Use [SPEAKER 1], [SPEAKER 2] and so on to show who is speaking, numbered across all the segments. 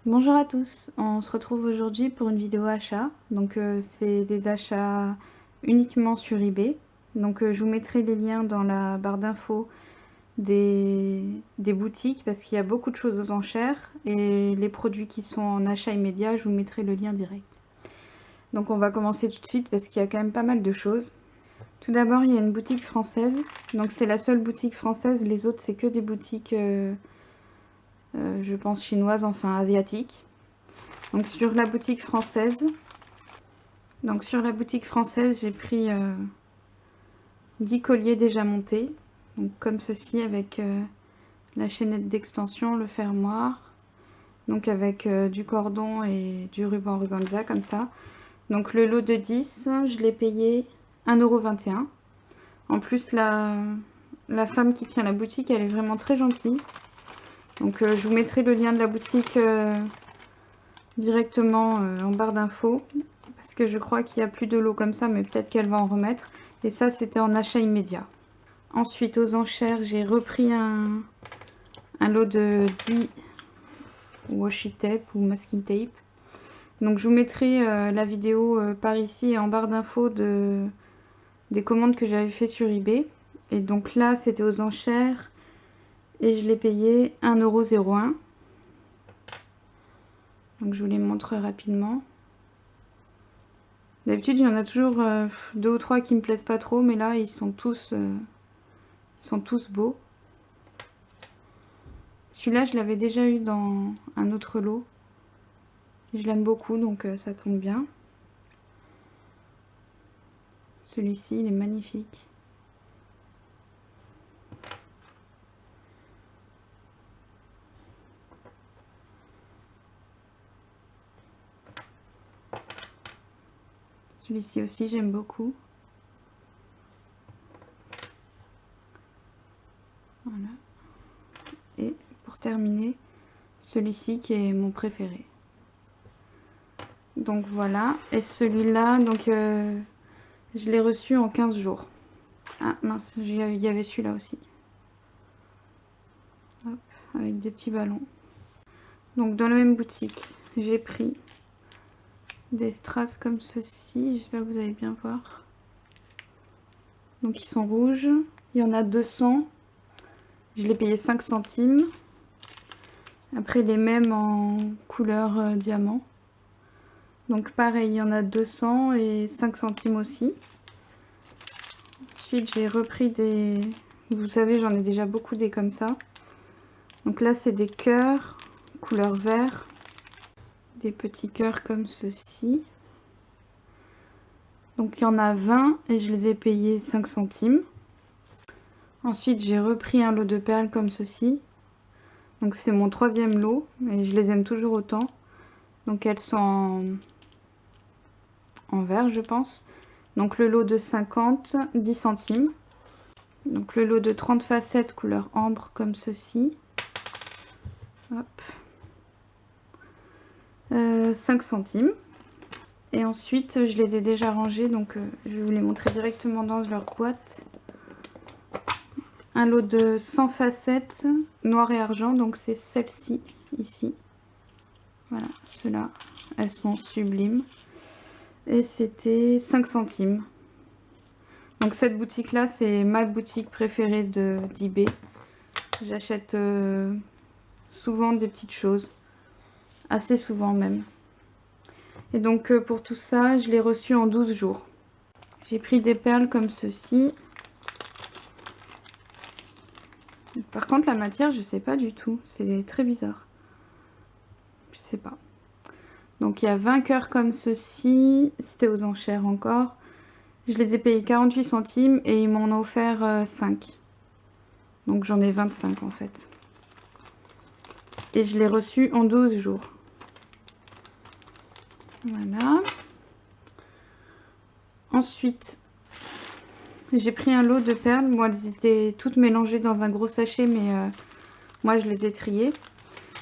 [SPEAKER 1] Bonjour à tous, on se retrouve aujourd'hui pour une vidéo achat. Donc c'est des achats uniquement sur eBay. Donc je vous mettrai les liens dans la barre d'infos des boutiques parce qu'il y a beaucoup de choses aux enchères et les produits qui sont en achat immédiat, je vous mettrai le lien direct. Donc on va commencer tout de suite parce qu'il y a quand même pas mal de choses. Tout d'abord il y a une boutique française, donc c'est la seule boutique française, les autres c'est que des boutiques je pense chinoises, enfin asiatiques. Donc sur la boutique française, j'ai pris 10 colliers déjà montés, donc comme ceci avec la chaînette d'extension, le fermoir, donc avec du cordon et du ruban organza comme ça. Donc le lot de 10, je l'ai payé 1,21 €. En plus la femme qui tient la boutique, elle est vraiment très gentille. Donc je vous mettrai le lien de la boutique directement en barre d'infos. Parce que je crois qu'il n'y a plus de lot comme ça, mais peut-être qu'elle va en remettre. Et ça, c'était en achat immédiat. Ensuite, aux enchères, j'ai repris un lot de 10 washi tape ou masking tape. Donc, je vous mettrai la vidéo par ici et en barre d'infos des commandes que j'avais fait sur eBay. Et donc là, c'était aux enchères et je l'ai payé 1,01 €. Donc, je vous les montre rapidement. D'habitude, il y en a toujours 2 ou 3 qui me plaisent pas trop, mais là, ils sont tous beaux. Celui-là, je l'avais déjà eu dans un autre lot. Je l'aime beaucoup, donc ça tombe bien. Celui-ci, il est magnifique. Celui-ci aussi, j'aime beaucoup. Voilà. Et pour terminer, celui-ci qui est mon préféré. Donc voilà. Et celui-là, donc je l'ai reçu en 15 jours. Ah mince, il y avait celui-là aussi. Hop, avec des petits ballons. Donc dans la même boutique, j'ai pris des strass comme ceci. J'espère que vous allez bien voir. Donc ils sont rouges. Il y en a 200. Je l'ai payé 5 centimes. Après les mêmes en couleur diamant. Donc pareil, il y en a 200 et 5 centimes aussi. Ensuite j'ai repris des... Vous savez, j'en ai déjà beaucoup des comme ça. Donc là c'est des cœurs couleur vert. Des petits cœurs comme ceci. Donc il y en a 20 et je les ai payés 5 centimes. Ensuite j'ai repris un lot de perles comme ceci. Donc c'est mon 3e lot et je les aime toujours autant. Donc elles sont en vert je pense. Donc le lot de 50, 10 centimes. Donc le lot de 30 facettes couleur ambre comme ceci. Hop. 5 centimes. Et ensuite je les ai déjà rangés, donc je vais vous les montrer directement dans leur boîte. Un lot de 100 facettes noir et argent, donc c'est celle-ci ici. Voilà, ceux-là, elles sont sublimes. Et c'était 5 centimes. Donc cette boutique là, c'est ma boutique préférée d'eBay. J'achète souvent des petites choses, assez souvent même. Et donc pour tout ça, je l'ai reçu en 12 jours. J'ai pris des perles comme ceci. Par contre la matière, je sais pas du tout, c'est très bizarre. Je sais pas. Donc il y a 20 cœurs comme ceci, c'était aux enchères encore. Je les ai payés 48 centimes et ils m'en ont offert 5. Donc j'en ai 25 en fait. Et je l'ai reçu en 12 jours. Voilà. Ensuite, j'ai pris un lot de perles. Bon, elles étaient toutes mélangées dans un gros sachet, mais moi je les ai triées.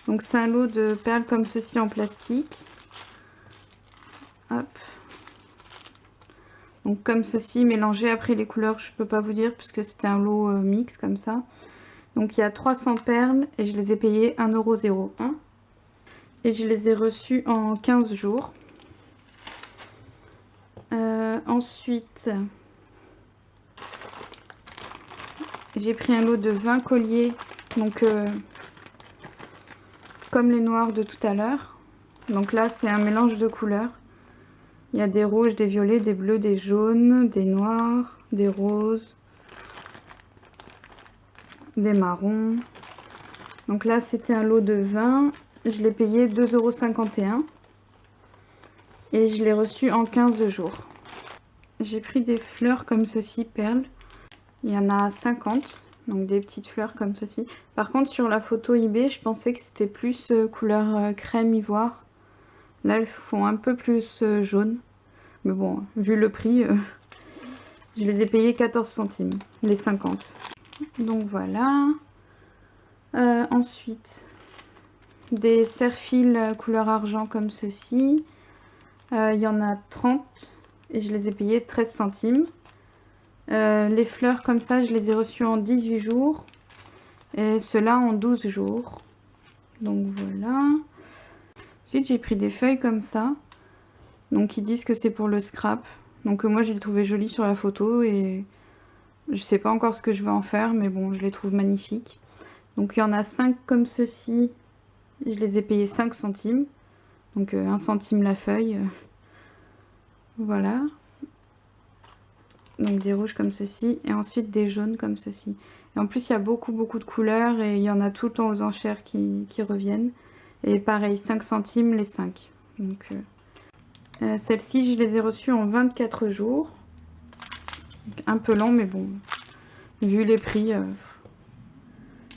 [SPEAKER 1] Donc c'est un lot de perles comme ceci en plastique. Hop. Donc comme ceci, mélangé. Après les couleurs, je peux pas vous dire puisque c'était un lot mix comme ça. Donc il y a 300 perles et je les ai payées 1,01 €. et je les ai reçus en 15 jours. Ensuite, j'ai pris un lot de 20 colliers, donc comme les noirs de tout à l'heure. Donc là, c'est un mélange de couleurs. Il y a des rouges, des violets, des bleus, des jaunes, des noirs, des roses, des marrons. Donc là, c'était un lot de 20. Je l'ai payé 2,51 € et je l'ai reçu en 15 jours. J'ai pris des fleurs comme ceci, perles. Il y en a 50, donc des petites fleurs comme ceci. Par contre, sur la photo eBay, je pensais que c'était plus couleur crème ivoire. Là, elles font un peu plus jaune. Mais bon, vu le prix, je les ai payés 14 centimes, les 50. Donc voilà. Ensuite, des serre-fils couleur argent comme ceci. Il y en a 30 et je les ai payés 13 centimes. Les fleurs comme ça, je les ai reçues en 18 jours. Et ceux-là en 12 jours. Donc voilà. Ensuite, j'ai pris des feuilles comme ça. Donc ils disent que c'est pour le scrap. Donc moi, je les trouvais jolies sur la photo. Et je sais pas encore ce que je vais en faire. Mais bon, je les trouve magnifiques. Donc il y en a 5 comme ceci. Je les ai payés 5 centimes. Donc 1 centime la feuille. Voilà. Donc des rouges comme ceci. Et ensuite des jaunes comme ceci. Et en plus, il y a beaucoup de couleurs. Et il y en a tout le temps aux enchères qui reviennent. Et pareil, 5 centimes les 5. Donc celles-ci, je les ai reçues en 24 jours. Donc, un peu long, mais bon. Vu les prix,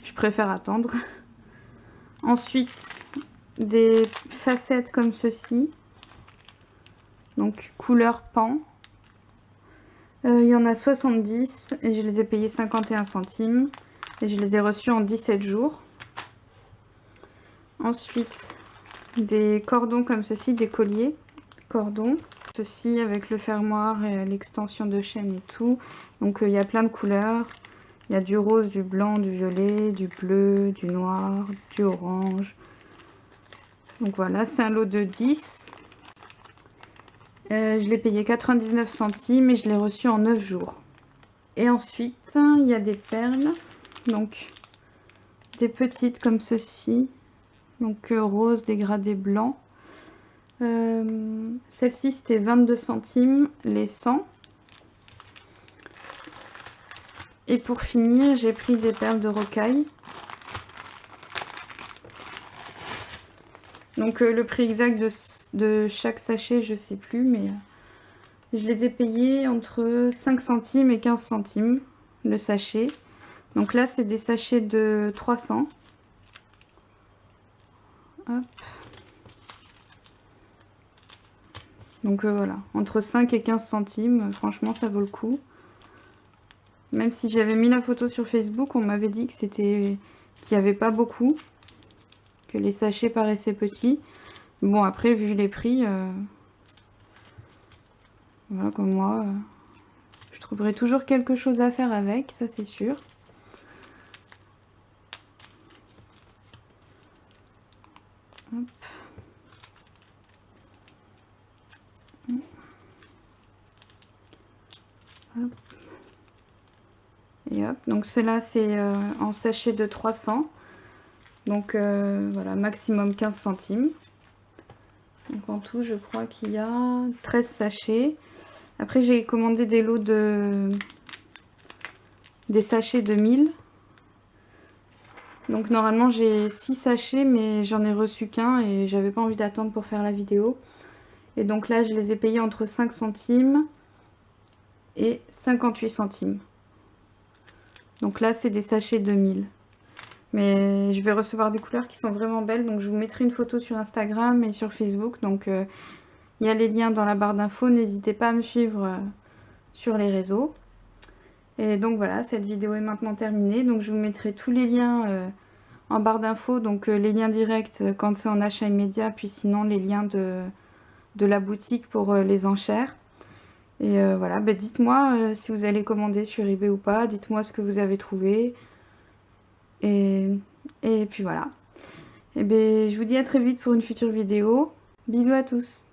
[SPEAKER 1] je préfère attendre. Ensuite, des facettes comme ceci. Donc couleur pan. Il y en a 70 et je les ai payés 51 centimes. Et je les ai reçus en 17 jours. Ensuite, des cordons comme ceci, des colliers. Cordons. Ceci avec le fermoir et l'extension de chaîne et tout. Donc il y a plein de couleurs. Il y a du rose, du blanc, du violet, du bleu, du noir, du orange. Donc voilà, c'est un lot de 10. Je l'ai payé 99 centimes et je l'ai reçu en 9 jours. Et ensuite, il y a des perles. Donc, des petites comme ceci. Donc, rose dégradé blanc. Celle-ci, c'était 22 centimes les 100. Et pour finir, j'ai pris des perles de rocaille. Donc, le prix exact de chaque sachet, je sais plus, mais je les ai payés entre 5 centimes et 15 centimes le sachet. Donc là, c'est des sachets de 300. Hop. Donc voilà, entre 5 et 15 centimes, franchement, ça vaut le coup. Même si j'avais mis la photo sur Facebook, on m'avait dit que qu'il n'y avait pas beaucoup, que les sachets paraissaient petits. Bon, après, vu les prix, voilà, comme moi, je trouverai toujours quelque chose à faire avec, ça c'est sûr. Hop. Hop. Et hop, donc cela c'est en sachet de 300. Donc voilà, maximum 15 centimes. Donc en tout, je crois qu'il y a 13 sachets. Après, j'ai commandé des lots des sachets de 1000. Donc normalement, j'ai 6 sachets, mais j'en ai reçu qu'un et j'avais pas envie d'attendre pour faire la vidéo. Et donc là, je les ai payés entre 5 centimes et 58 centimes. Donc là, c'est des sachets de 1000. Mais je vais recevoir des couleurs qui sont vraiment belles. Donc je vous mettrai une photo sur Instagram et sur Facebook. Donc il y a les liens dans la barre d'infos. N'hésitez pas à me suivre sur les réseaux. Et donc voilà, cette vidéo est maintenant terminée. Donc je vous mettrai tous les liens en barre d'infos. Donc les liens directs quand c'est en achat immédiat. Puis sinon les liens de la boutique pour les enchères. Et voilà, bah, dites-moi si vous allez commander sur eBay ou pas. Dites-moi ce que vous avez trouvé. Et puis voilà. Et bien, je vous dis à très vite pour une future vidéo. Bisous à tous.